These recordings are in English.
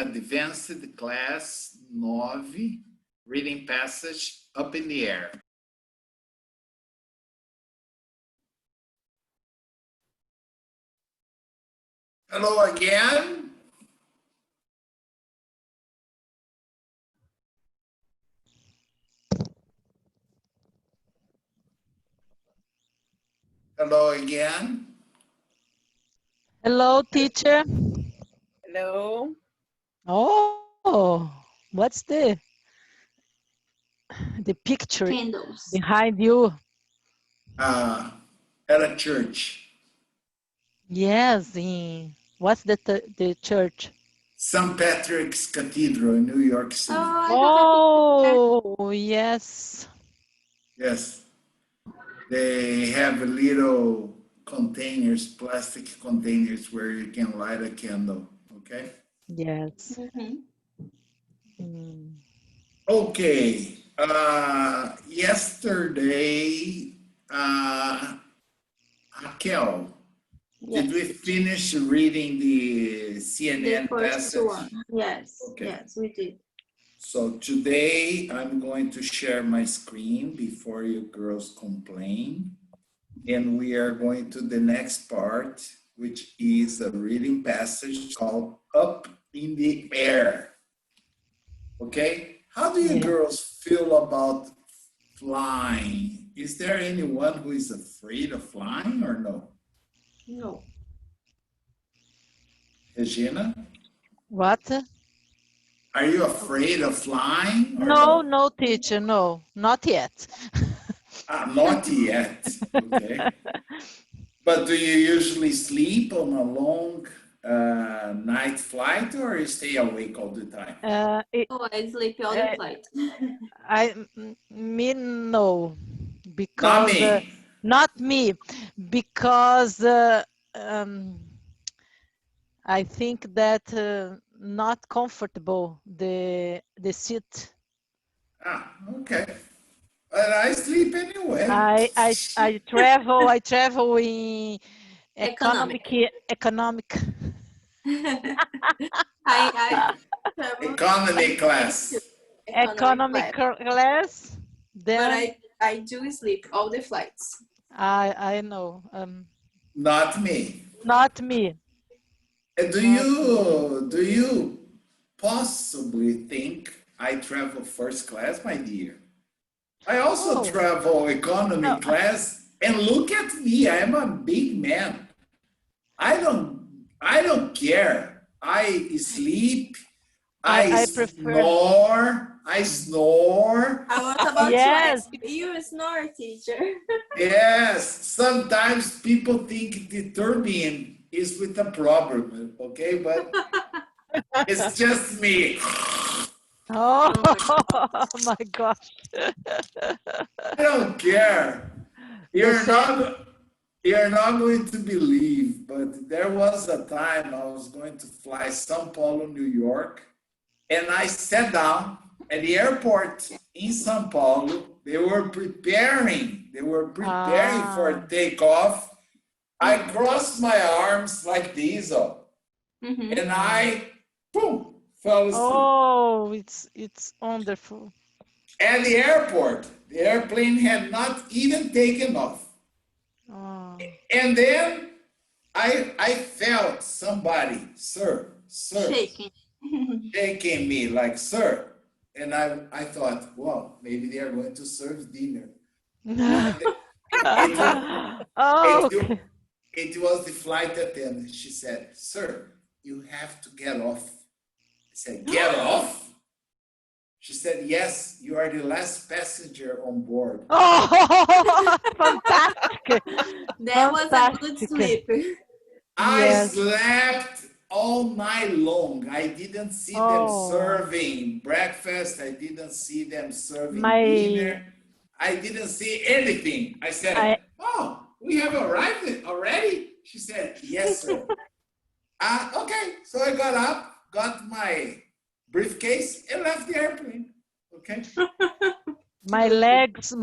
Advanced Class 9, reading passage Up in the Air. Hello again. Hello again. Hello, teacher. Hello. Oh, what's the picture Candles. behind you? At a church. Yes, what's the church? St. Patrick's Cathedral in New York City. Oh, yes. Yes. They have little containers, plastic containers where you can light a candle. Okay? Yes. Mm-hmm. Okay. Yesterday, Raquel, Yes. did we finish reading the CNN The first passage? one. Yes. Okay. Yes, we did. So today I'm going to share my screen before you girls complain. And we are going to the next part, which is a reading passage called Up in the Air. Okay? How do you girls feel about flying? Is there anyone who is afraid of flying or no? No. Regina? What? Are you afraid of flying? Or No, no, teacher, no, not yet. Not yet. Okay. But do you usually sleep on a long night flight or you stay awake all the time? Oh, I sleep all the flight. No, because not me, because I think that not comfortable the seat. Okay. But I sleep anyway. I travel in economic. I Economy class. Economic class. Then but I do sleep all the flights. I know. Not me. Not me. Do you possibly think I travel first class, my dear? I also travel economy class, and look at me, I am a big man. I don't care. I sleep, I snore. I was about to ask you snore, teacher. Yes, sometimes people think the turbine is with a problem, okay? But it's just me. Oh my gosh. I don't care. You're not going to believe, but there was a time I was going to fly São Paulo, New York, and I sat down at the airport in São Paulo. They were preparing for takeoff. I crossed my arms like this, and I, boom, fell asleep. Oh, it's wonderful. At the airport, the airplane had not even taken off. Oh. And then I felt somebody, sir, shaking me like, sir. And I thought, well, maybe they are going to serve dinner. It was the flight attendant. She said, sir, you have to get off. I said, get off? She said, yes, you are the last passenger on board. Oh, fantastic. That was a good sleep. I slept all night long. I didn't see them serving breakfast. I didn't see them serving dinner. I didn't see anything. I said, oh, we have arrived already? She said, yes, sir. Okay, so I got up, got my briefcase, and left the airplane. Okay. My legs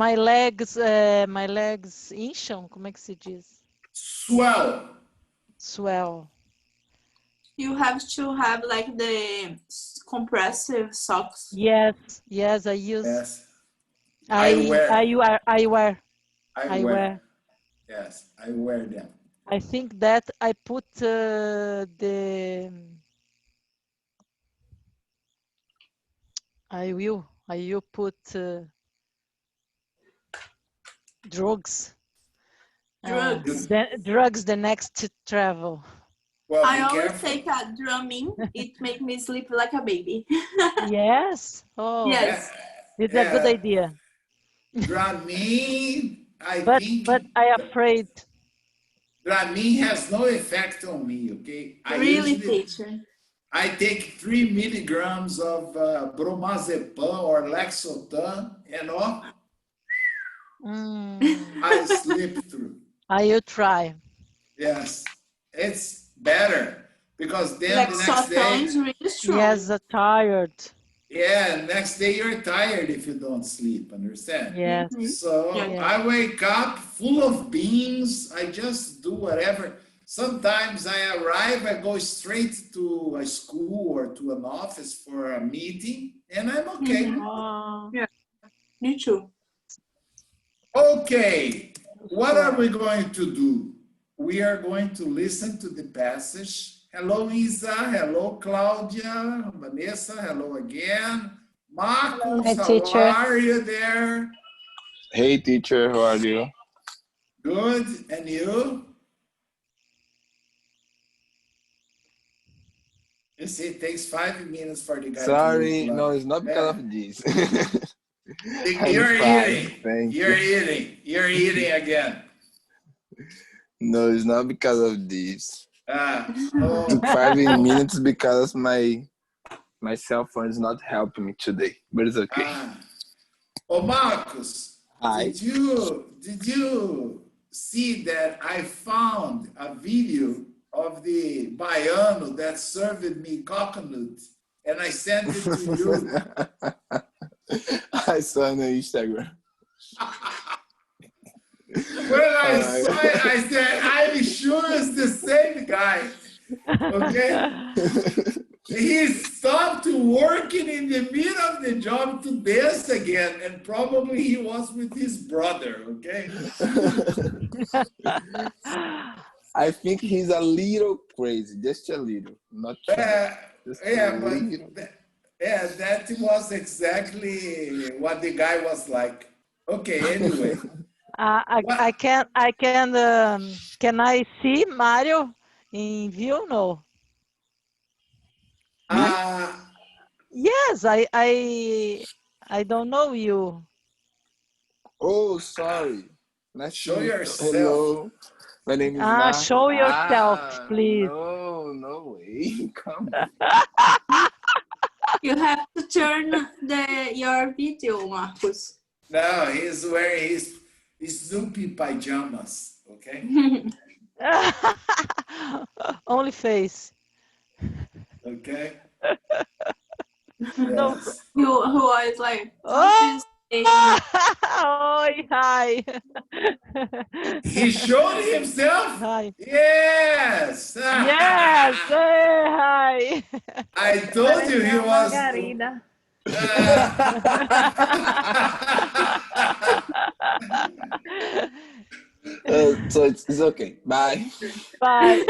incham, como é que se diz? Swell. You have to have like the compressive socks. Yes, yes, I use. Yes, I wear. I I wear. wear. Yes, I wear them. I think that I put I will put drugs. Drugs. Drugs the next travel. Well, I be always careful. take a Dramin. It makes me sleep like a baby. Yes. Oh, Yes. it's a good idea. Dramin, I But think I afraid. Dramin has no effect on me, okay? Really, teacher. I take 3 milligrams of bromazepam or Lexotan, and I sleep through. I will try. Yes, it's better because then the next Lexotan day, is really strong. Yes, tired. yeah, next day you're tired if you don't sleep, understand? Yes. So Yeah. I wake up full of beans. I just do whatever. Sometimes I arrive, I go straight to a school or to an office for a meeting, and I'm okay. Yeah, me too. Okay, what are we going to do? We are going to listen to the passage. Hello, Isa. Hello, Claudia. Vanessa, hello again. Marcos, Hi, how teacher. are you there? Hey, teacher, how are you? Good, and you? You see, it takes 5 minutes for the guy Sorry, to no, it's not because of this. You're fine, eating. thank You're you. eating. You're eating again. No, it's not because of this. Oh, Took 5 minutes because my cell phone is not helping me today, but it's okay. Oh, Marcos, Hi. did you see that I found a video of the baiano that served me coconut, and I sent it to you? I saw on Instagram. When I saw it, I said, I'm sure it's the same guy. Okay? He stopped working in the middle of the job to dance again, and probably he was with his brother, okay? I think he's a little crazy, just a little, not too much. Just Yeah, a but little. that was exactly what the guy was like. Okay, anyway. Can I see Mario in view? No. Yes, I don't know you. Oh, sorry. Nice Show to meet you. yourself. Hello. My name is Marco. Show yourself, please. No way. Come on. You have to turn your video, Marcos. No, he's wearing his Snoopy pajamas, okay? Only face. Okay? No. Yes. Who is like, Oh, hi. He showed himself? Hi. Yes! Yes, hi. I told you he was... Margarida. So it's okay. Bye. Bye.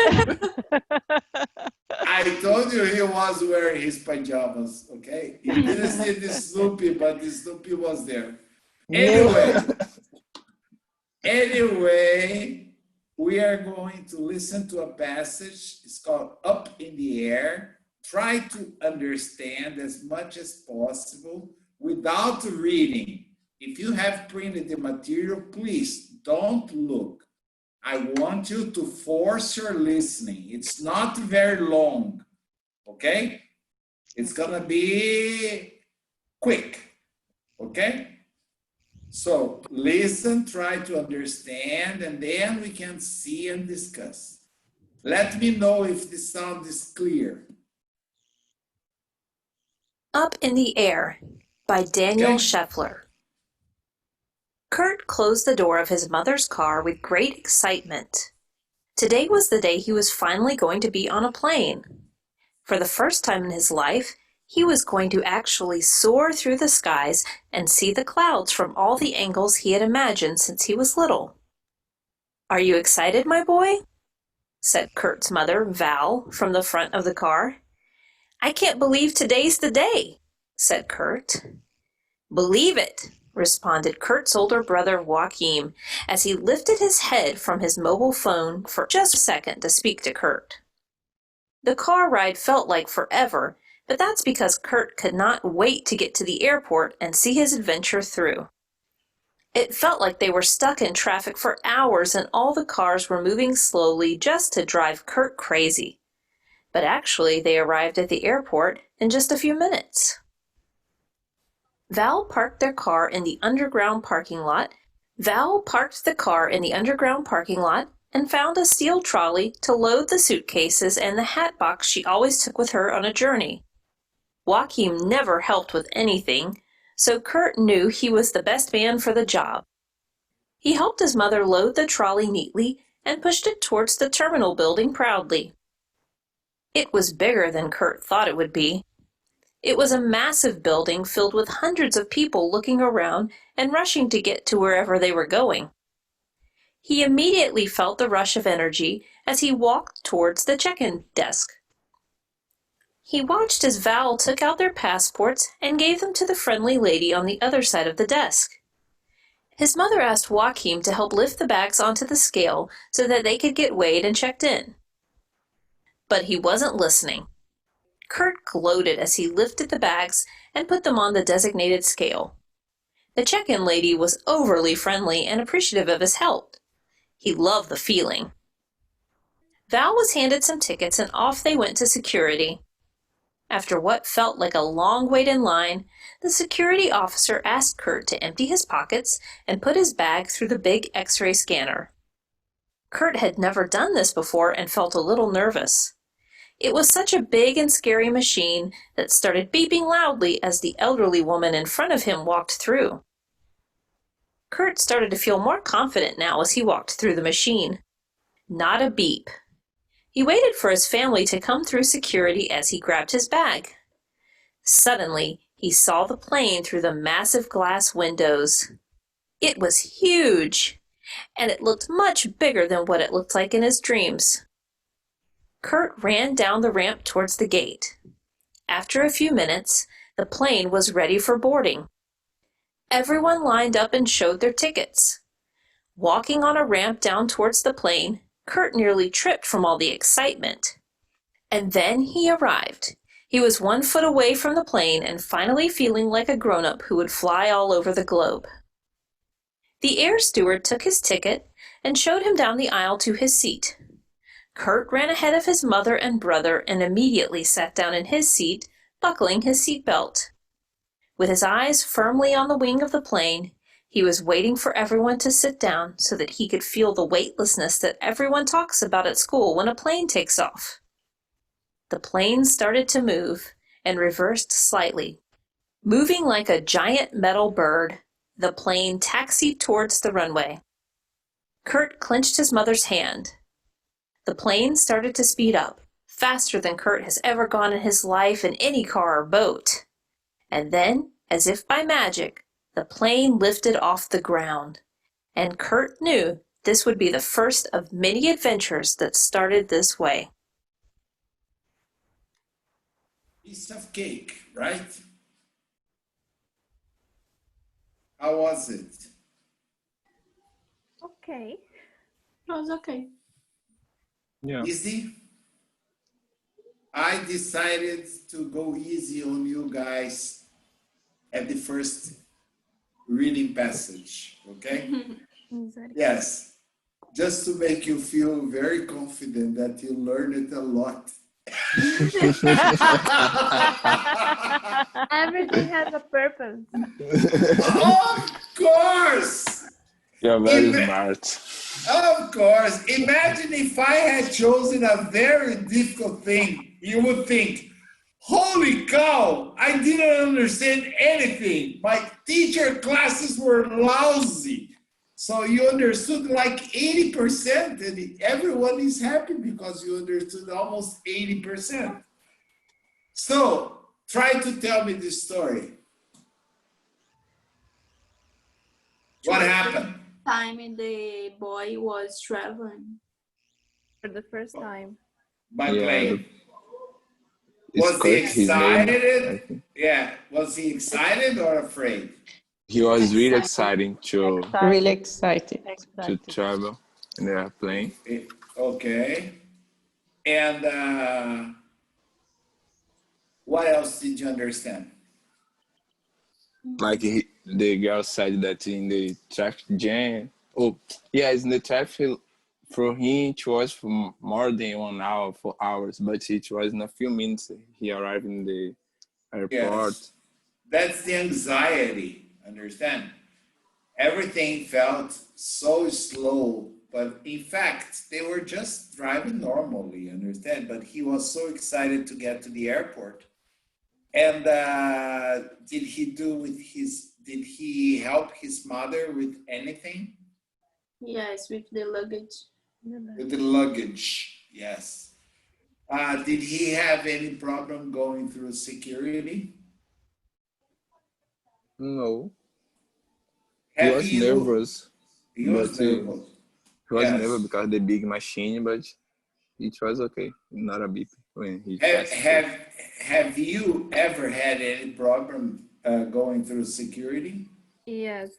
I told you he was wearing his pajamas, okay? You didn't see the Snoopy, but the Snoopy was there. Anyway, we are going to listen to a passage. It's called Up in the Air. Try to understand as much as possible without reading. If you have printed the material, please don't look. I want you to force your listening. It's not very long, okay? It's gonna be quick, okay? So listen, try to understand, and then we can see and discuss. Let me know if the sound is clear. Up in the Air by Daniel Okay. Scheffler. Kurt closed the door of his mother's car with great excitement. Today was the day he was finally going to be on a plane. For the first time in his life, he was going to actually soar through the skies and see the clouds from all the angles he had imagined since he was little. "Are you excited, my boy?" said Kurt's mother, Val, from the front of the car. "I can't believe today's the day," said Kurt. "Believe it," responded Kurt's older brother, Joachim, as he lifted his head from his mobile phone for just a second to speak to Kurt. The car ride felt like forever, but that's because Kurt could not wait to get to the airport and see his adventure through. It felt like they were stuck in traffic for hours and all the cars were moving slowly just to drive Kurt crazy. But actually, they arrived at the airport in just a few minutes. Val parked the car in the underground parking lot and found a steel trolley to load the suitcases and the hat box she always took with her on a journey. Joachim never helped with anything, so Kurt knew he was the best man for the job. He helped his mother load the trolley neatly and pushed it towards the terminal building proudly. It was bigger than Kurt thought it would be. It was a massive building filled with hundreds of people looking around and rushing to get to wherever they were going. He immediately felt the rush of energy as he walked towards the check-in desk. He watched as Val took out their passports and gave them to the friendly lady on the other side of the desk. His mother asked Joachim to help lift the bags onto the scale so that they could get weighed and checked in. But he wasn't listening. Kurt gloated as he lifted the bags and put them on the designated scale. The check-in lady was overly friendly and appreciative of his help. He loved the feeling. Val was handed some tickets and off they went to security. After what felt like a long wait in line, the security officer asked Kurt to empty his pockets and put his bag through the big X-ray scanner. Kurt had never done this before and felt a little nervous. It was such a big and scary machine that started beeping loudly as the elderly woman in front of him walked through. Kurt started to feel more confident now as he walked through the machine. Not a beep. He waited for his family to come through security as he grabbed his bag. Suddenly, he saw the plane through the massive glass windows. It was huge, and it looked much bigger than what it looked like in his dreams. Kurt ran down the ramp towards the gate. After a few minutes, the plane was ready for boarding. Everyone lined up and showed their tickets. Walking on a ramp down towards the plane, Kurt nearly tripped from all the excitement. And then he arrived. He was 1 foot away from the plane and finally feeling like a grown-up who would fly all over the globe. The air steward took his ticket and showed him down the aisle to his seat. Kurt ran ahead of his mother and brother and immediately sat down in his seat, buckling his seatbelt. With his eyes firmly on the wing of the plane, he was waiting for everyone to sit down so that he could feel the weightlessness that everyone talks about at school when a plane takes off. The plane started to move and reversed slightly. Moving like a giant metal bird, the plane taxied towards the runway. Kurt clenched his mother's hand. The plane started to speed up, faster than Kurt has ever gone in his life in any car or boat. And then, as if by magic, the plane lifted off the ground. And Kurt knew this would be the first of many adventures that started this way. Piece of cake, right? How was it? Okay. It was okay. Yeah. Easy? I decided to go easy on you guys at the first reading passage, okay? Yes, just to make you feel very confident that you learned it a lot. Everything has a purpose. Of course! You're very smart. Of course. Imagine if I had chosen a very difficult thing. You would think, holy cow, I didn't understand anything. My teacher classes were lousy. So you understood like 80%, and everyone is happy because you understood almost 80%. So try to tell me this story. What happened? Time the boy was traveling. For the first time. By Yeah, plane. the Was he skirt, his name, I excited? think. Yeah. Was he excited or afraid? He was really Excited. exciting to Really excited. travel in the airplane. Okay. And what else did you understand? Like the girl said that in the traffic jam. Oh, yeah, in the traffic for him it was for more than 1 hour, 4 hours, but it was in a few minutes he arrived in the airport. Yes. That's the anxiety, understand? Everything felt so slow, but in fact, they were just driving normally, understand? But he was so excited to get to the airport. And did he help his mother with anything? Yes, with the luggage. With the luggage, yes. Did he have any problem going through security? No, he Have was you? nervous, He was but nervous. he was Yes. nervous because the big machine, but it was okay, not a beep when he Have, passed. have, have you ever had any problem going through security? Yes.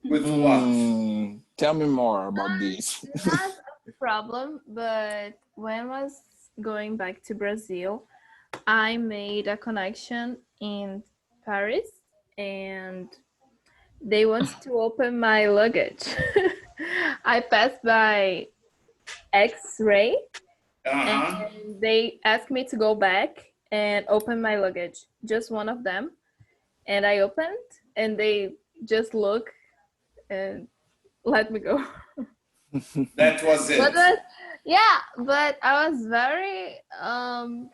With what? Tell me more about this. Not a problem, but when I was going back to Brazil, I made a connection in Paris and they wanted to open my luggage. I passed by X-ray Uh-huh. and they asked me to go back and open my luggage, just one of them. And I opened and they just look and let me go. That was it. But I was very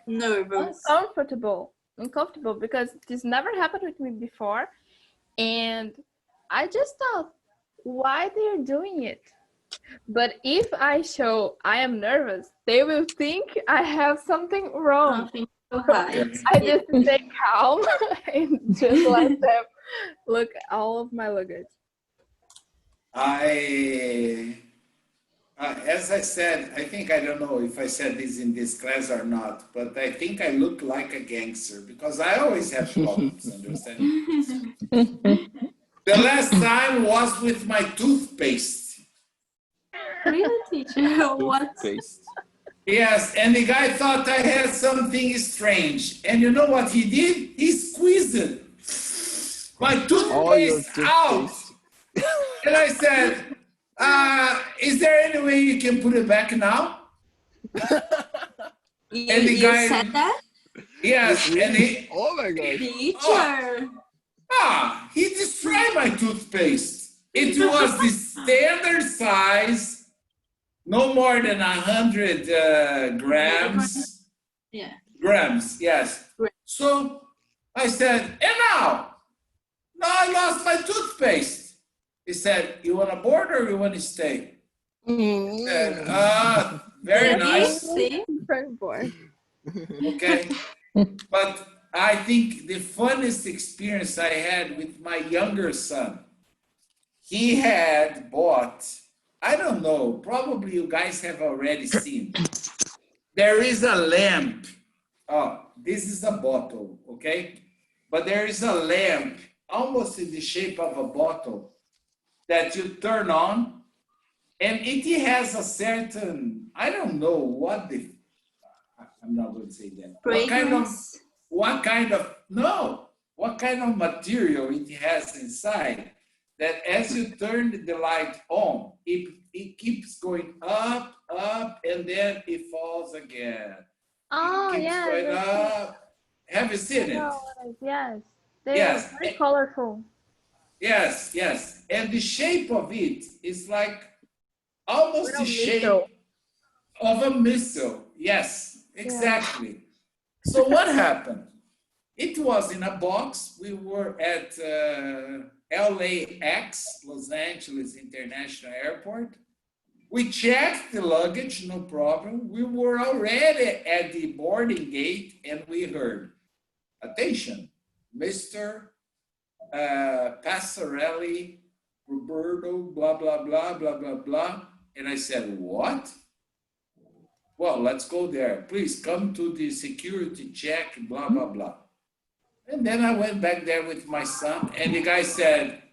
Nervous. uncomfortable because this never happened with me before, and I just thought, why they're doing it? But if I show I am nervous, they will think I have something wrong. Nothing to hide. I just stay calm and just let them look at all of my luggage. As I said, I think, I don't know if I said this in this class or not, but I think I look like a gangster because I always have problems, understand? The last time was with my toothpaste. Really, teacher? What? Toothpaste. Yes, and the guy thought I had something strange. And you know what he did? He squeezed it. My All your toothpaste out. toothpaste. And I said, is there any way you can put it back now? And the You guy- said that? Yes, and Oh my gosh. Teacher. he destroyed my toothpaste. It was the standard size, no more than 100 grams. Yeah. Grams, yes. Right. So I said, and now? Now I lost my toothpaste. He said, you want to board or you want to stay? I said, very nice. See? Very bored. Okay. But I think the funnest experience I had with my younger son, he had bought, I don't know, probably you guys have already seen. There is a lamp. Oh, this is a bottle, okay? But there is a lamp almost in the shape of a bottle that you turn on, and it has a certain, I don't know what the, I'm not going to say that. Fragrance. What kind of material it has inside that as you turn the light on, it keeps going up, and then it falls again. Oh, It keeps yeah. going up. Have you seen it? Yes. They Yes. are very colorful. Yes, yes. And the shape of it is like almost the shape of a missile. Yes, exactly. So what happened? It was in a box. We were at LAX, Los Angeles International Airport. We checked the luggage, no problem. We were already at the boarding gate and we heard, attention, Mr. Passarelli, Roberto, blah, blah, blah, blah, blah, blah. And I said, what? Well, let's go there. Please come to the security check, blah, blah, blah. And then I went back there with my son and the guy said,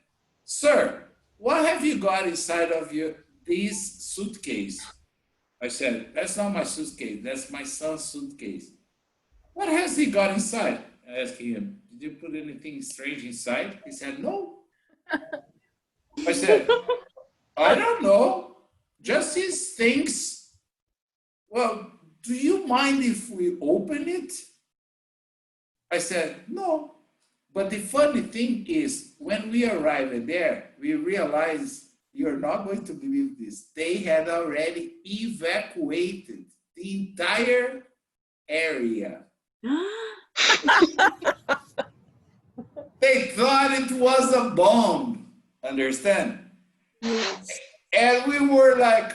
sir, what have you got inside of this suitcase? I said, that's not my suitcase, that's my son's suitcase. What has he got inside? I asked him, did you put anything strange inside? He said, no. I said, I don't know, just his things. Well, do you mind if we open it? I said, no. But the funny thing is, when we arrived there, we realized, you're not going to believe this, they had already evacuated the entire area. They thought it was a bomb, understand? Yes. And we were like,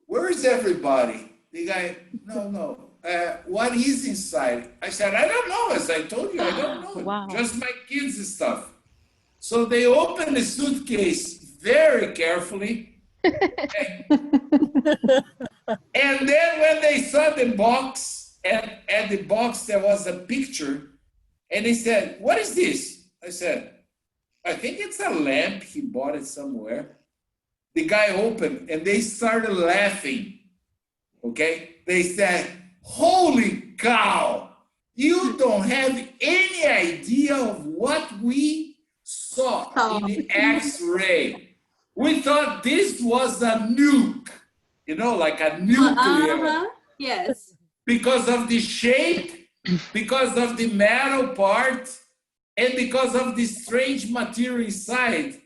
where's everybody? The guy, no. What is inside? I said, I don't know. As I told you, I don't know. Wow. Just my kids' stuff. So they opened the suitcase very carefully. And then when they saw the box, and at the box there was a picture, and he said, what is this? I said, I think it's a lamp. He bought it somewhere. The guy opened and they started laughing. Okay? They said, holy cow, you don't have any idea of what we saw in the X-ray. We thought this was a nuke, like a nuclear. Yes. Because of the shape, because of the metal part, and because of the strange material inside.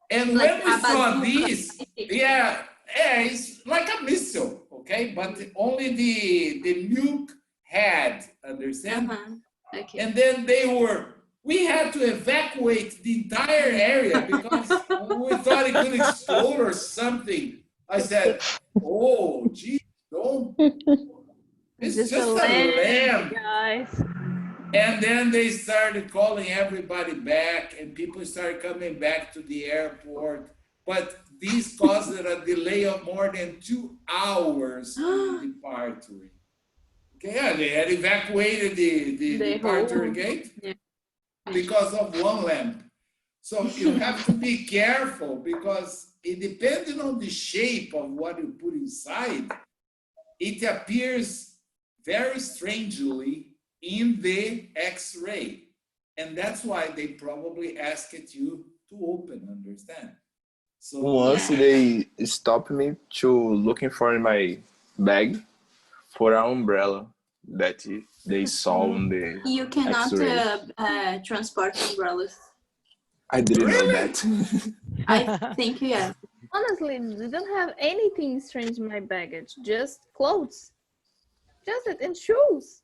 And Like when we a saw bazooka. this, it's like a missile, okay? But only the nuke had, understand? Okay. And then we had to evacuate the entire area because we thought it could explode or something. I said, oh, gee, don't. It's just a lamp. Guys. And then they started calling everybody back and people started coming back to the airport. But this caused a delay of more than 2 hours in departure. Okay, yeah, they had evacuated the departure gate because of one lamp. So you have to be careful because it depending on the shape of what you put inside, it appears very strangely in the X-ray. And that's why they probably asked you to open, understand? So once they stopped me to looking for in my bag for an umbrella that they saw on the You cannot X-ray. transport umbrellas. I didn't know that. I think, yeah. Honestly, I don't have anything strange in my baggage, just clothes. Just it, and shoes.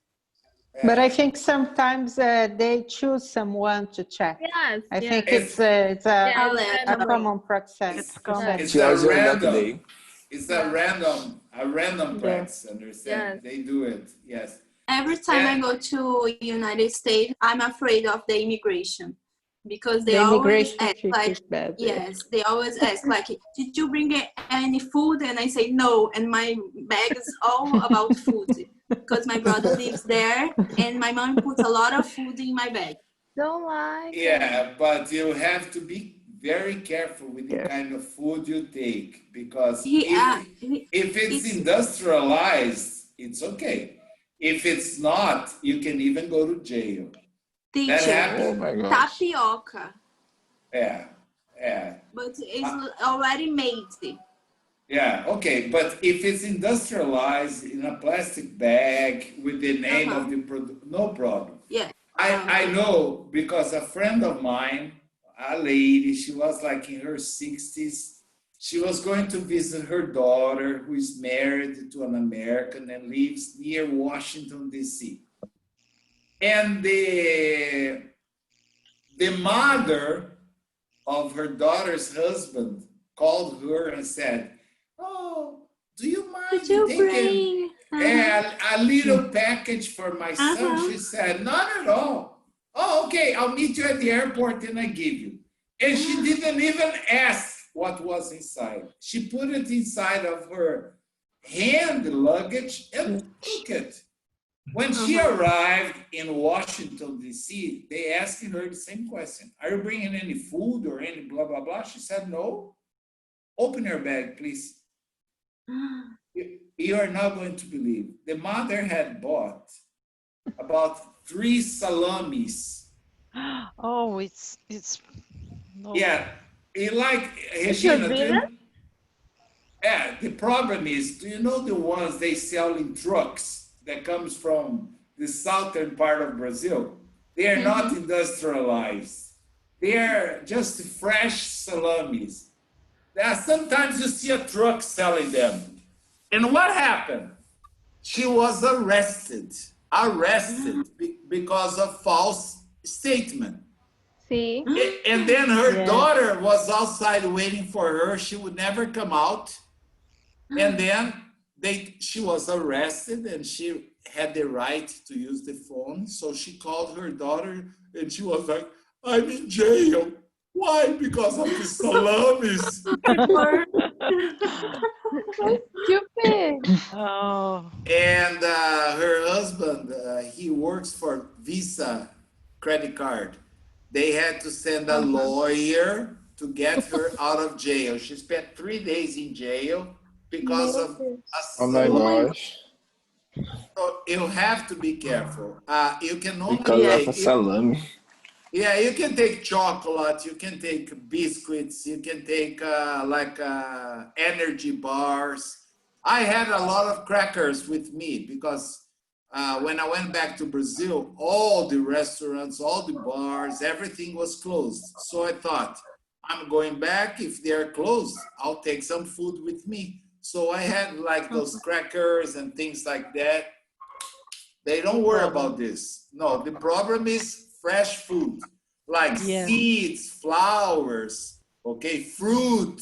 But I think sometimes they choose someone to check. Yes. I yes. think it's a randomly. common practice. It's common. It's She a was on that random. day. It's a random practice, understand? Yes. They do it, yes. Every time I go to United States, I'm afraid of the immigration because they The always immigration ask chief like, is bad. yes, they always ask like, did you bring any food? And I say no, and my bag is all about food because my brother lives there, and my mom puts a lot of food in my bag. Don't like. Yeah, but you have to be very careful with the kind of food you take because if it's industrialized, it's okay. If it's not, you can even go to jail. That Teacher, happens. Oh my gosh. tapioca, Yeah. but it's already made. Yeah, okay, but if it's industrialized in a plastic bag with the name of the product, no problem. Yeah. I know because a friend of mine, a lady, she was like in her 60s. She was going to visit her daughter who is married to an American and lives near Washington, D.C. And the mother of her daughter's husband called her and said, "Oh, do you mind Did you taking bring a little package for my son?" Uh-huh. She said, "Not at all. Oh, okay, I'll meet you at the airport and I give you." And she didn't even ask what was inside. She put it inside of her hand luggage and took it. When she arrived in Washington, D.C., they asked her the same question. "Are you bringing any food or any blah, blah, blah?" She said, "No." "Open your bag, please." You are not going to believe. The mother had bought about 3 salamis. Oh, it's no. Yeah, like, Is your Regina, yeah, the problem is, do you know the ones they sell in trucks that comes from the southern part of Brazil? They are not industrialized. They are just fresh salamis. Sometimes you see a truck selling them. And what happened? She was arrested because of false statement. See? And then her Yes. daughter was outside waiting for her. She would never come out. And then she was arrested and she had the right to use the phone. So she called her daughter and she was like, "I'm in jail." Why? Because of the salamis. Stupid. Oh, And her husband, he works for Visa credit card. They had to send a lawyer to get her out of jail. She spent 3 days in jail because of a Oh my salami. gosh. So you have to be careful. You can only Because of a take, salami. yeah, you can take chocolate, you can take biscuits, you can take energy bars. I had a lot of crackers with me because when I went back to Brazil, all the restaurants, all the bars, everything was closed. So I thought, I'm going back. If they're closed, I'll take some food with me. So I had like those crackers and things like that. They don't worry about this. No, the problem is fresh food, like yeah. seeds, flowers, okay, fruit.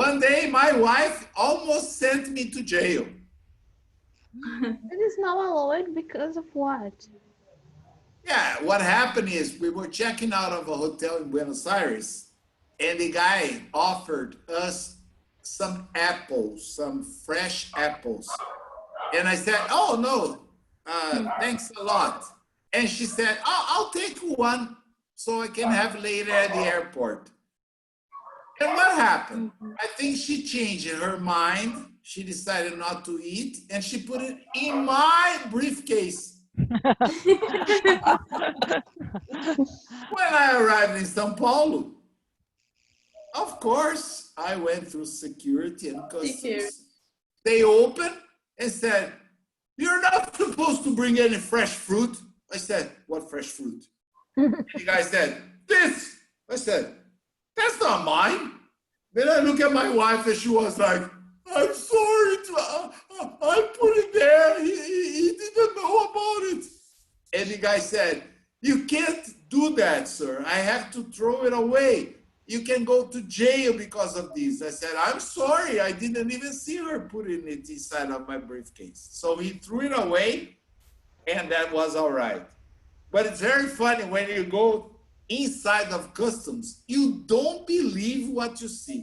One day, my wife almost sent me to jail. It is not allowed because of what? Yeah, what happened is we were checking out of a hotel in Buenos Aires, and the guy offered us some apples, some fresh apples. And I said, "Oh, no, thanks a lot." And she said, "Oh, I'll take one so I can have later at the airport." And what happened? I think she changed her mind. She decided not to eat, and she put it in my briefcase. When I arrived in São Paulo, of course, I went through security and customs. They opened and said, "You're not supposed to bring any fresh fruit." I said, "What fresh fruit?" The guy said, "This." I said, "That's not mine." Then I look at my wife and she was like, "I'm sorry, I put it there. He didn't know about it." And the guy said, "You can't do that, sir. I have to throw it away. You can go to jail because of this." I said, "I'm sorry. I didn't even see her putting it inside of my briefcase." So he threw it away, and that was all right. But it's very funny when you go inside of customs, you don't believe what you see.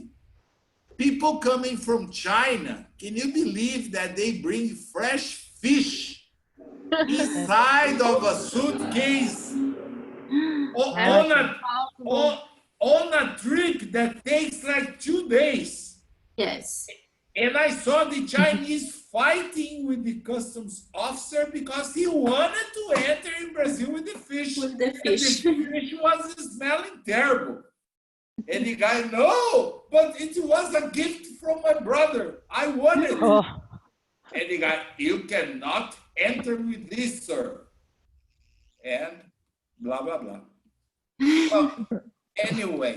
People coming from China, can you believe that they bring fresh fish inside of a suitcase on a trip that takes like 2 days? Yes. And I saw the Chinese fighting with the customs officer because he wanted to enter in Brazil with the fish. With the fish. And the fish was smelling terrible. And the guy, "No, but it was a gift from my brother. I wanted it." Oh, And the guy, "You cannot enter with this, sir." And blah, blah, blah. Well, anyway,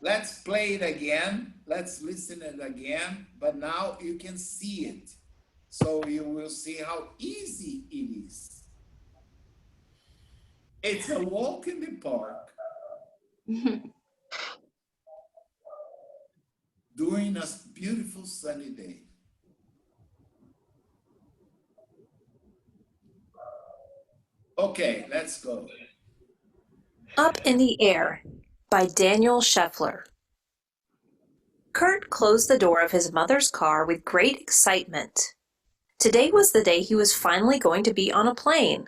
let's play it again. Let's listen it again. But now you can see it. So you will see how easy it is. It's a walk in the park. during a beautiful sunny day. Okay, let's go. Up in the Air by Daniel Scheffler. Kurt closed the door of his mother's car with great excitement. Today was the day he was finally going to be on a plane.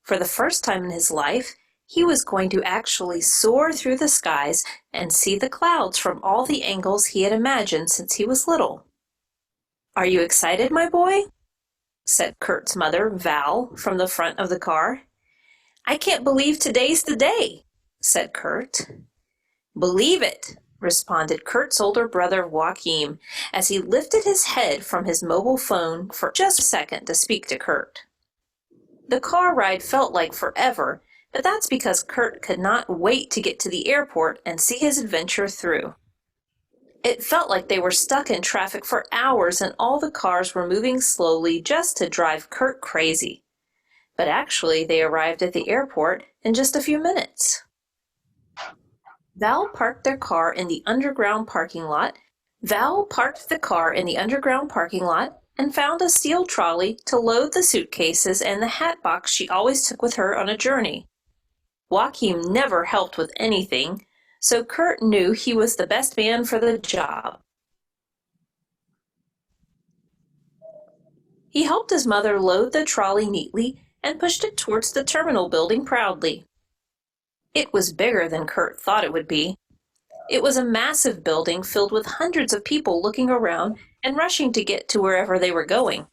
For the first time in his life, he was going to actually soar through the skies and see the clouds from all the angles he had imagined since he was little. "Are you excited, my boy?" said Kurt's mother, Val, from the front of the car. "I can't believe today's the day," said Kurt. "Believe it," responded Kurt's older brother, Joachim, as he lifted his head from his mobile phone for just a second to speak to Kurt. The car ride felt like forever, but that's because Kurt could not wait to get to the airport and see his adventure through. It felt like they were stuck in traffic for hours and all the cars were moving slowly just to drive Kurt crazy. But actually, they arrived at the airport in just a few minutes. Val parked the car in the underground parking lot and found a steel trolley to load the suitcases and the hat box she always took with her on a journey. Joachim never helped with anything, so Kurt knew he was the best man for the job. He helped his mother load the trolley neatly and pushed it towards the terminal building proudly. It was bigger than Kurt thought it would be. It was a massive building filled with hundreds of people looking around and rushing to get to wherever they were going.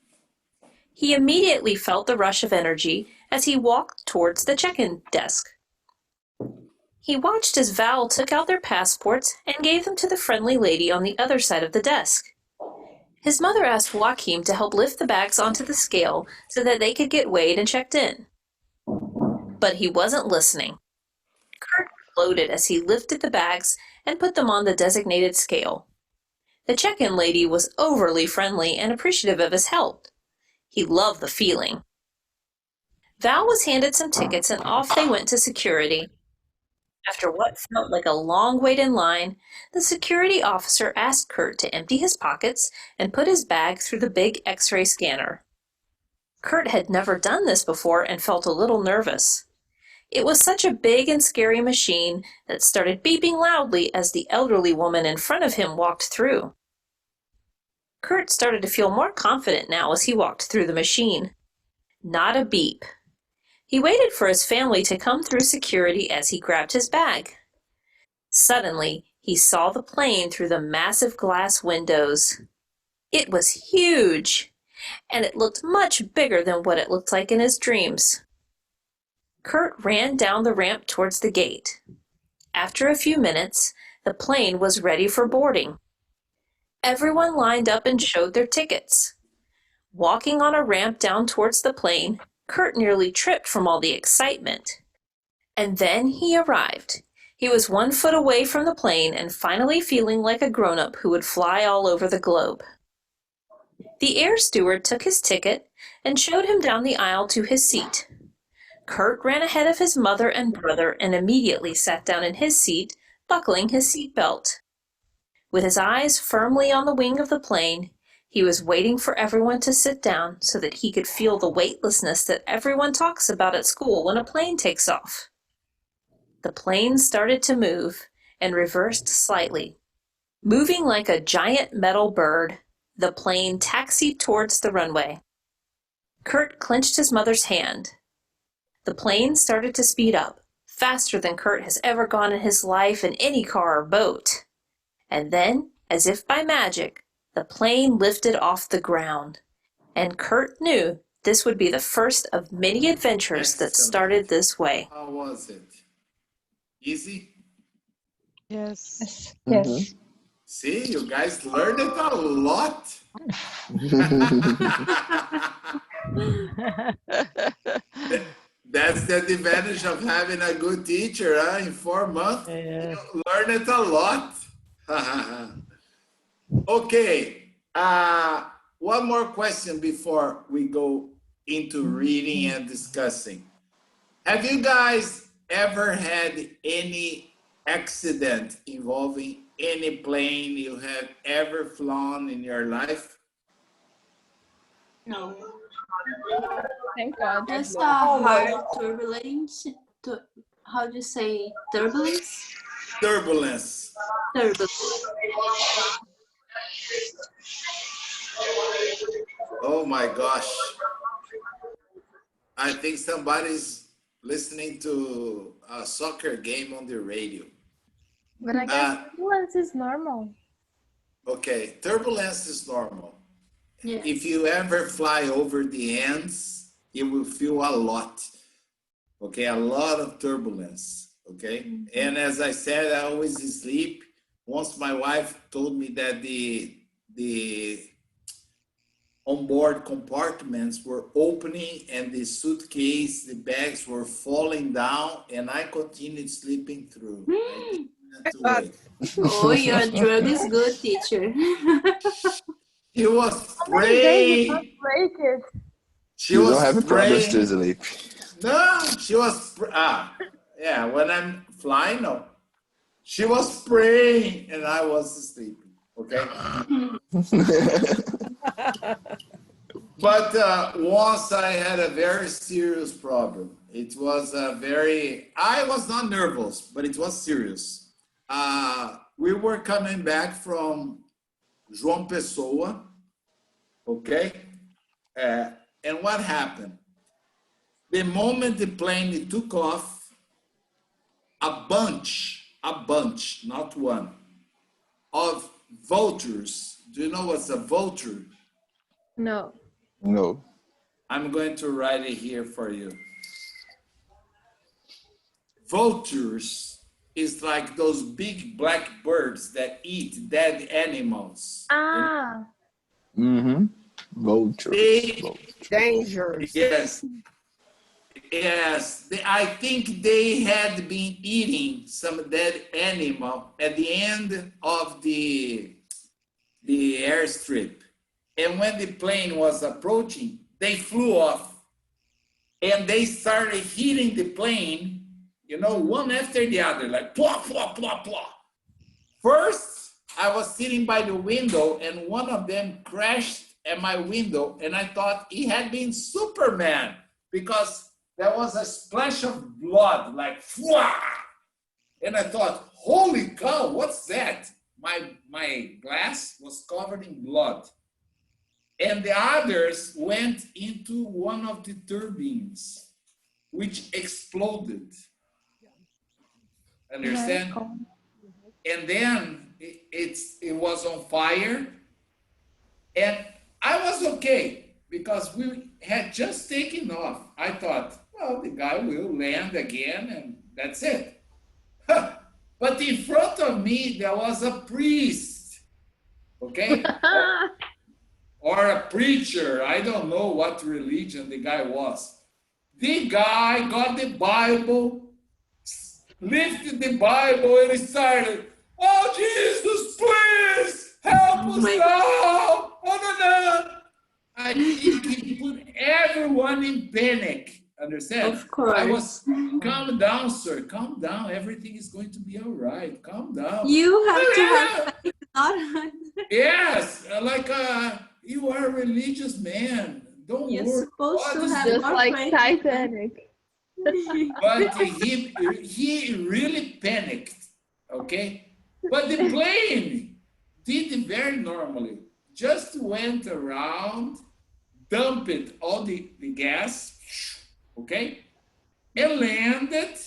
He immediately felt the rush of energy as he walked towards the check-in desk. He watched as Val took out their passports and gave them to the friendly lady on the other side of the desk. His mother asked Joachim to help lift the bags onto the scale so that they could get weighed and checked in. But he wasn't listening. Kurt gloated as he lifted the bags and put them on the designated scale. The check-in lady was overly friendly and appreciative of his help. He loved the feeling. Val was handed some tickets and off they went to security. After what felt like a long wait in line, the security officer asked Kurt to empty his pockets and put his bag through the big X-ray scanner. Kurt had never done this before and felt a little nervous. It was such a big and scary machine that started beeping loudly as the elderly woman in front of him walked through. Kurt started to feel more confident now as he walked through the machine. Not a beep. He waited for his family to come through security as he grabbed his bag. Suddenly, he saw the plane through the massive glass windows. It was huge, and it looked much bigger than what it looked like in his dreams. Kurt ran down the ramp towards the gate. After a few minutes, the plane was ready for boarding. Everyone lined up and showed their tickets. Walking on a ramp down towards the plane, Kurt nearly tripped from all the excitement. And then he arrived. He was 1 foot away from the plane and finally feeling like a grown-up who would fly all over the globe. The air steward took his ticket and showed him down the aisle to his seat. Kurt ran ahead of his mother and brother and immediately sat down in his seat, buckling his seatbelt. With his eyes firmly on the wing of the plane, he was waiting for everyone to sit down so that he could feel the weightlessness that everyone talks about at school when a plane takes off. The plane started to move and reversed slightly. Moving like a giant metal bird, the plane taxied towards the runway. Kurt clenched his mother's hand. The plane started to speed up, faster than Kurt has ever gone in his life in any car or boat. And then, as if by magic, the plane lifted off the ground. And Kurt knew this would be the first of many adventures that started this way. How was it? Easy? Yes. Yes. See, you guys learned it a lot. That's the advantage of having a good teacher, huh? In 4 months, Yes. you learn it a lot. Okay, one more question before we go into reading and discussing. Have you guys ever had any accident involving any plane you have ever flown in your life? No. Thank God. Just a hard turbulence. How do you say turbulence? Turbulence. Turbulence. Oh my gosh. I think somebody's listening to a soccer game on the radio. But I guess turbulence is normal. Okay, turbulence is normal. Yes. If you ever fly over the ends, you will feel a lot. Okay, a lot of turbulence. Okay, and as I said, I always sleep. Once my wife told me that the onboard compartments were opening and the suitcase, the bags were falling down, and I continued sleeping through. I didn't do it. Oh, your drug is good, teacher. She was How many days you praying. can't break it? She You was don't have problems to praying. sleep. No, she was, yeah, when I'm flying, no. She was praying and I was sleeping, okay? But once I had a very serious problem. It was I was not nervous, but it was serious. We were coming back from João Pessoa, okay? And what happened? The moment the plane took off, a bunch, not one, of vultures. Do you know what's a vulture? No. No. I'm going to write it here for you. Vultures is like those big black birds that eat dead animals. Ah. Mm-hmm. Vultures. Dangerous. Yes. Yes, I think they had been eating some dead animal at the end of the airstrip. And when the plane was approaching, they flew off. And they started hitting the plane, you know, one after the other, like plop, plop, plop, plop. First, I was sitting by the window and one of them crashed at my window and I thought he had been Superman because there was a splash of blood, like, Fwah! And I thought, holy cow, what's that? My glass was covered in blood. And the others went into one of the turbines, which exploded. Understand? And then it was on fire. And I was okay because we had just taken off. I thought, well, the guy will land again and that's it. But in front of me, there was a priest, okay? Or a preacher. I don't know what religion the guy was. The guy got the Bible, lifted the Bible and he started, oh, Jesus, please help us now. Oh, no. I think he put everyone in panic. Understand? Of course. I was, calm down, sir. Calm down. Everything is going to be all right. Calm down. You have to have faith, not Yes, like you are a religious man. Don't You're worry. supposed God to is have there. Just more like faith. Titanic. But he really panicked. Okay, but the plane did very normally. Just went around, dumped all the gas. Okay, and landed.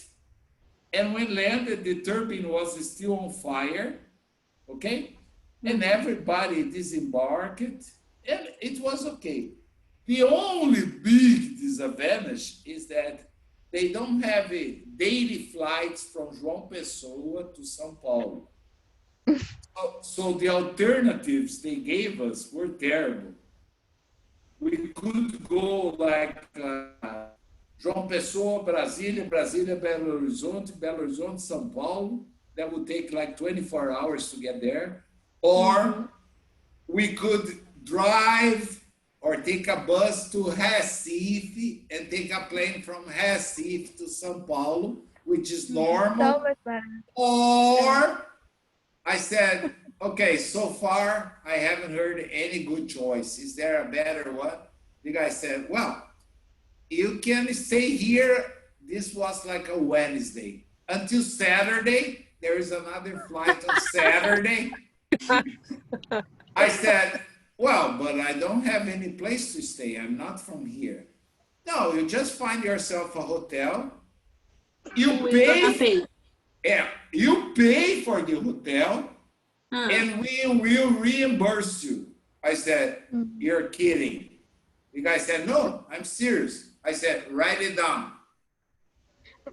And when landed, the turbine was still on fire. Okay, and everybody disembarked, and it was okay. The only big disadvantage is that they don't have daily flights from João Pessoa to São Paulo. So the alternatives they gave us were terrible. We could go like João Pessoa, Brasília, Brasília, Belo Horizonte, São Paulo. That would take like 24 hours to get there. Or we could drive or take a bus to Recife and take a plane from Recife to São Paulo, which is normal. So much better. Or I said, okay, so far I haven't heard any good choice. Is there a better one? The guy said, well, you can stay here. This was like a Wednesday. Until Saturday, there is another flight on Saturday. I said, well, but I don't have any place to stay. I'm not from here. No, you just find yourself a hotel. You pay. Yeah, you pay for the hotel and we will reimburse you. I said, you're kidding. The guy said, no, I'm serious. I said, write it down.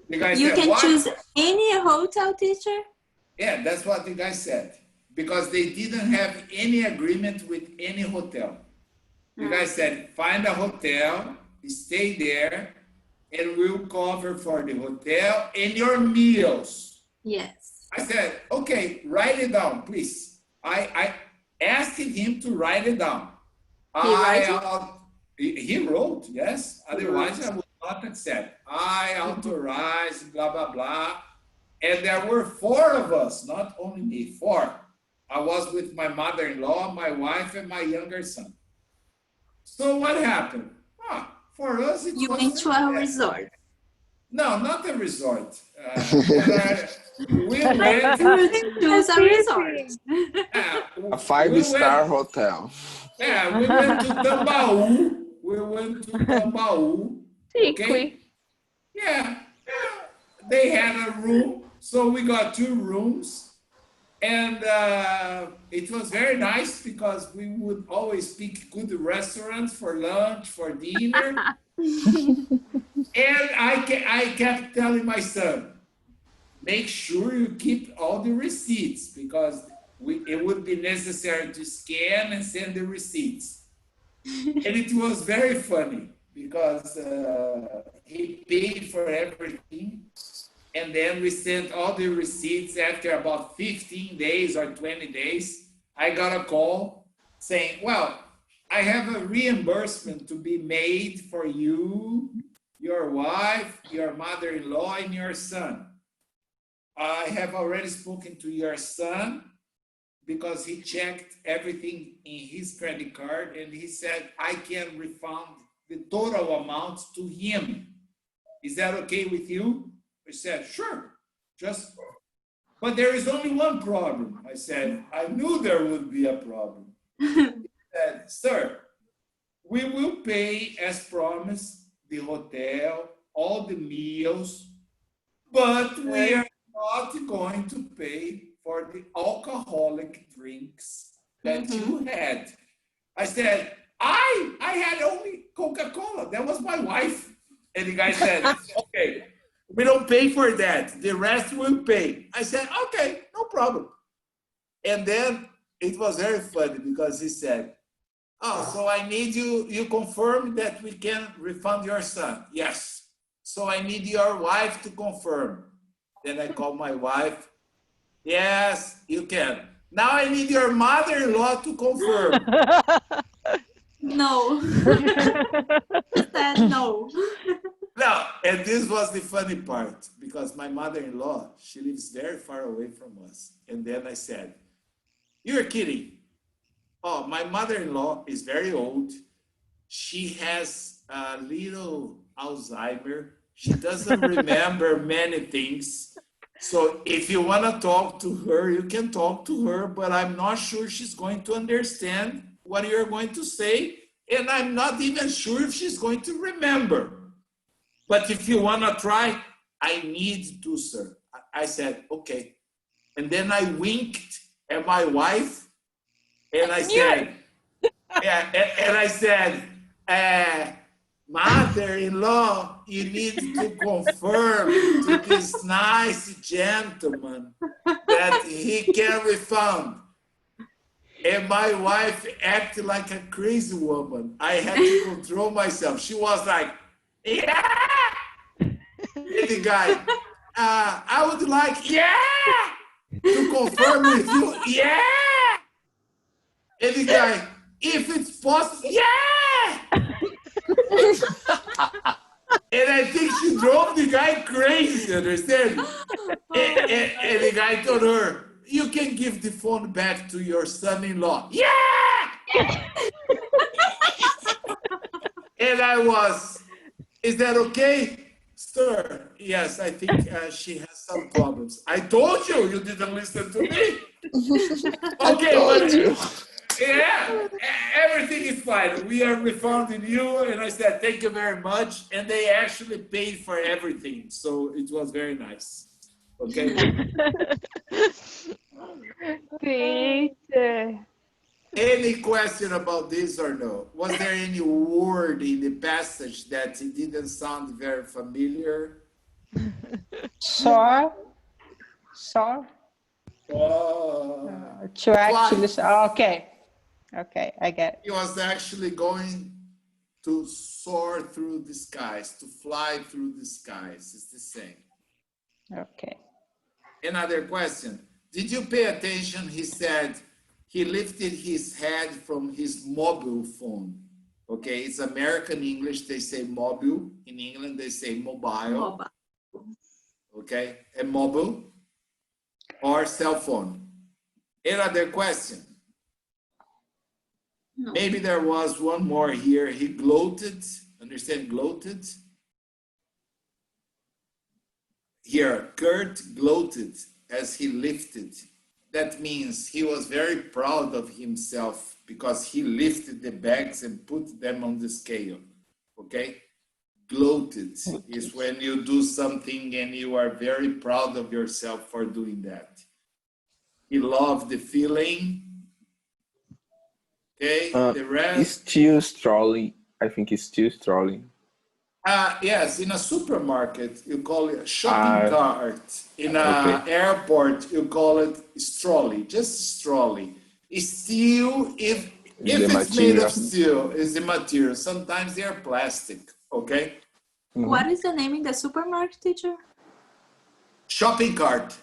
The guy You said, can what? choose any hotel, teacher? Yeah, that's what the guy said. Because they didn't have any agreement with any hotel. The guy said, find a hotel, stay there, and we'll cover for the hotel and your meals. Yes. I said, okay, write it down, please. I asked him to write it down. He wrote, yes. Otherwise, I would not accept. I authorize, blah, blah, blah. And there were 4 of us, not only me, 4. I was with my mother-in-law, my wife, and my younger son. So what happened? For us, you went to a resort. No, not a resort. We went to a resort. A 5-star hotel. Yeah, we went to Tambaú. Okay? Yeah, they had a room, so we got 2 rooms. And it was very nice because we would always pick good restaurants for lunch, for dinner. And I kept telling my son, make sure you keep all the receipts because it would be necessary to scan and send the receipts. And it was very funny because he paid for everything. And then we sent all the receipts after about 15 days or 20 days. I got a call saying, well, I have a reimbursement to be made for you, your wife, your mother-in-law, and your son. I have already spoken to your son because he checked everything in his credit card and he said, I can refund the total amount to him. Is that okay with you? I said, sure, but there is only one problem. I said, I knew there would be a problem. He said, sir, we will pay as promised the hotel, all the meals, but we are not going to pay for the alcoholic drinks that you had. I said, I had only Coca-Cola. That was my wife. And the guy said, okay. We don't pay for that. The rest will pay. I said, okay, no problem. And then it was very funny because he said, oh, so I need you confirm that we can refund your son. Yes. So I need your wife to confirm. Then I called my wife. Yes, you can. Now I need your mother-in-law to confirm. No. He said no. No, and this was the funny part because my mother-in-law, she lives very far away from us. And then I said, you're kidding. Oh, my mother-in-law is very old. She has a little Alzheimer. She doesn't remember many things. So if you want to talk to her, you can talk to her, but I'm not sure she's going to understand what you're going to say. And I'm not even sure if she's going to remember. But if you want to try, I need to, sir. I said, okay. And then I winked at my wife and I said, and I said, mother-in-law, you need to confirm to this nice gentleman that he can refund. And my wife acted like a crazy woman. I had to control myself. She was like, yeah. And the guy, I would like, to confirm with you, And the guy, if it's possible, And I think she drove the guy crazy, understand? And the guy told her, you can give the phone back to your son-in-law. Yeah! And I was, is that okay? Sir, yes, I think she has some problems. I told you, you didn't listen to me. Okay, but yeah, everything is fine. We are refunding you. And I said, thank you very much. And they actually paid for everything. So it was very nice. Okay. Great. Any question about this or no? Was there any word in the passage that it didn't sound very familiar? Saw. Oh, To actually, fly. okay. Okay, I get it. He was actually going to soar through the skies, to fly through the skies. It's the same. Okay. Another question. Did you pay attention? He said he lifted his head from his mobile phone. Okay, it's American English. They say mobile. In England, they say mobile. Okay, a mobile or cell phone. Another question. No. Maybe there was one more here. He gloated. Understand gloated? Here, Kurt gloated as he lifted. That means he was very proud of himself because he lifted the bags and put them on the scale. Okay? Gloated is when you do something and you are very proud of yourself for doing that. He loved the feeling. Okay, the rest. It's still strolling. I think it's still strolling. Yes, in a supermarket, you call it a shopping cart. In an airport, you call it trolley, just trolley. Steel, if it's made of steel, is the material. Sometimes they are plastic, okay? What is the name in the supermarket, teacher? Shopping cart.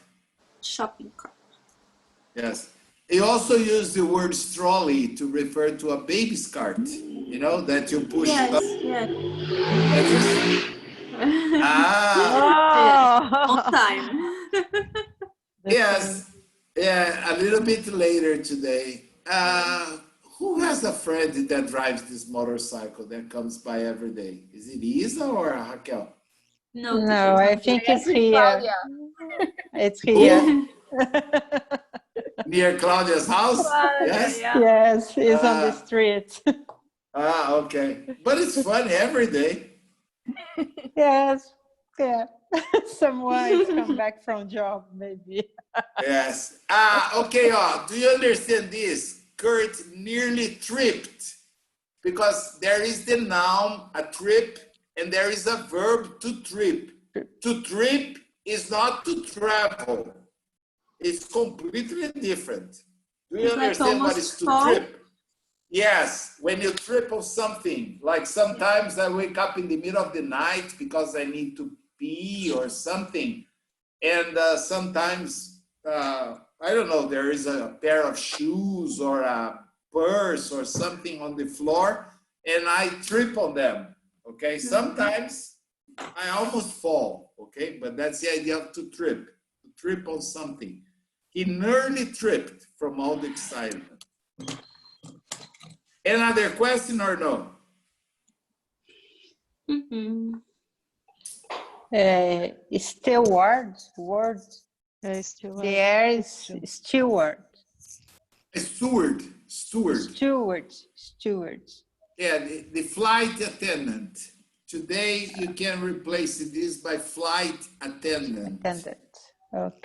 Shopping cart. Yes. They also use the word trolley to refer to a baby's cart, you know, that you push up. Yes. On time. Yes. Yeah, a little bit later today. Who has a friend that drives this motorcycle that comes by every day? Is it Isa or Raquel? No, I think it's here. It's here. Near Claudia's house? Yes? Yes, it's on the street. Okay. But it's fun every day. Yes, yeah. Someone is come back from job, maybe. Yes. Okay, do you understand this? Kurt nearly tripped because there is the noun, a trip, and there is a verb to trip. To trip is not to travel. It's completely different. Do you understand what is to trip? Yes, when you trip on something, like sometimes I wake up in the middle of the night because I need to pee or something. And sometimes, I don't know, there is a pair of shoes or a purse or something on the floor and I trip on them, okay? Sometimes I almost fall, okay? But that's the idea of to trip on something. He nearly tripped from all the excitement. Another question or no? Steward, word. Steward. The air is steward. Steward. Yeah, the flight attendant. Today you can replace this by flight attendant.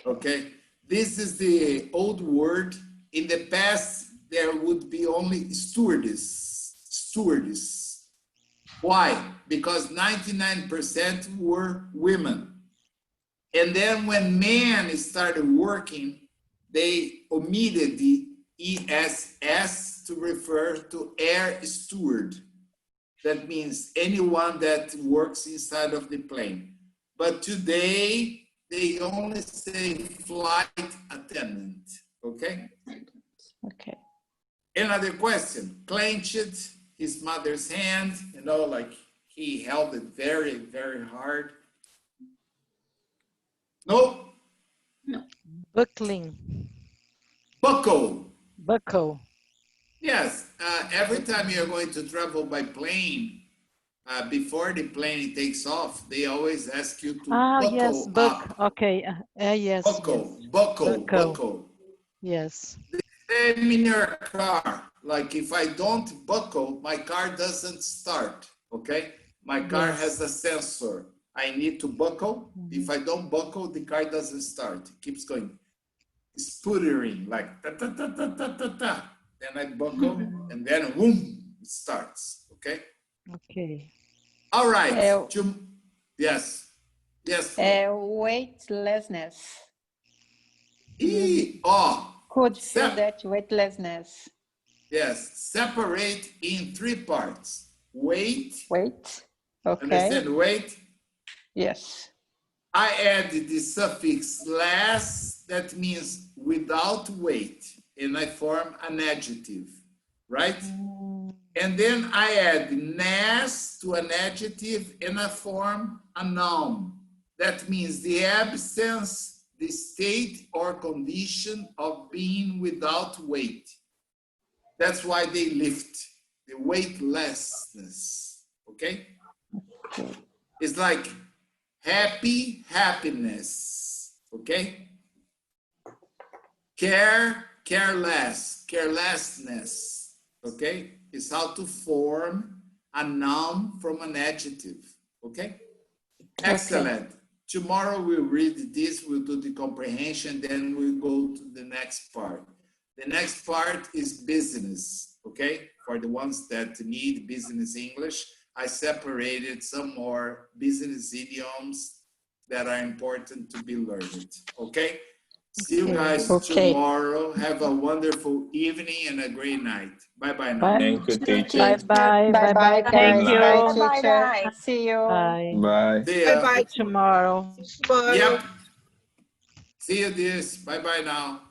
Okay. This is the old word. In the past, there would be only stewardess. Why? Because 99% were women. And then when men started working, they omitted the ESS to refer to air steward. That means anyone that works inside of the plane. But today, they only say flight attendant, okay? Okay. Another question. Clenched his mother's hand, you know, like he held it very, very hard. No? Buckling. Buckle. Buckle. Yes, every time you're going to travel by plane, before the plane takes off, they always ask you to Yes, buckle up. Okay. Yes, Buckle, yes. buckle, Buckle. buckle. Yes. Same in your car. Like if I don't buckle, my car doesn't start. Okay, my car has a sensor. I need to buckle. If I don't buckle, the car doesn't start. It keeps going, sputtering like ta ta ta ta ta ta ta. Then I buckle, and then boom, it starts. Okay. Okay. All right. Yes. Yes. Weightlessness. Could feel that weightlessness. Yes. Separate in 3 parts. Weight. Weight. Okay. Understand weight? Yes. I add the suffix less, that means without weight, and I form an adjective, right? And then I add ness to an adjective and I form a noun. That means the absence, the state or condition of being without weight. That's why they lift, the weightlessness, okay? It's like happy, happiness, okay? Care, careless, carelessness, okay? Is how to form a noun from an adjective, okay? Excellent. Tomorrow we'll read this, we'll do the comprehension, then we'll go to the next part. The next part is business, okay? For the ones that need business English, I separated some more business idioms that are important to be learned, okay? See you guys tomorrow. Have a wonderful evening and a great night. Bye-bye now. Thank you, teacher. Bye-bye. Bye-bye. Thank you. Bye, teacher. See you. Bye. Bye. See ya. Bye-bye. Tomorrow. Yep. See you, dears. Bye-bye now.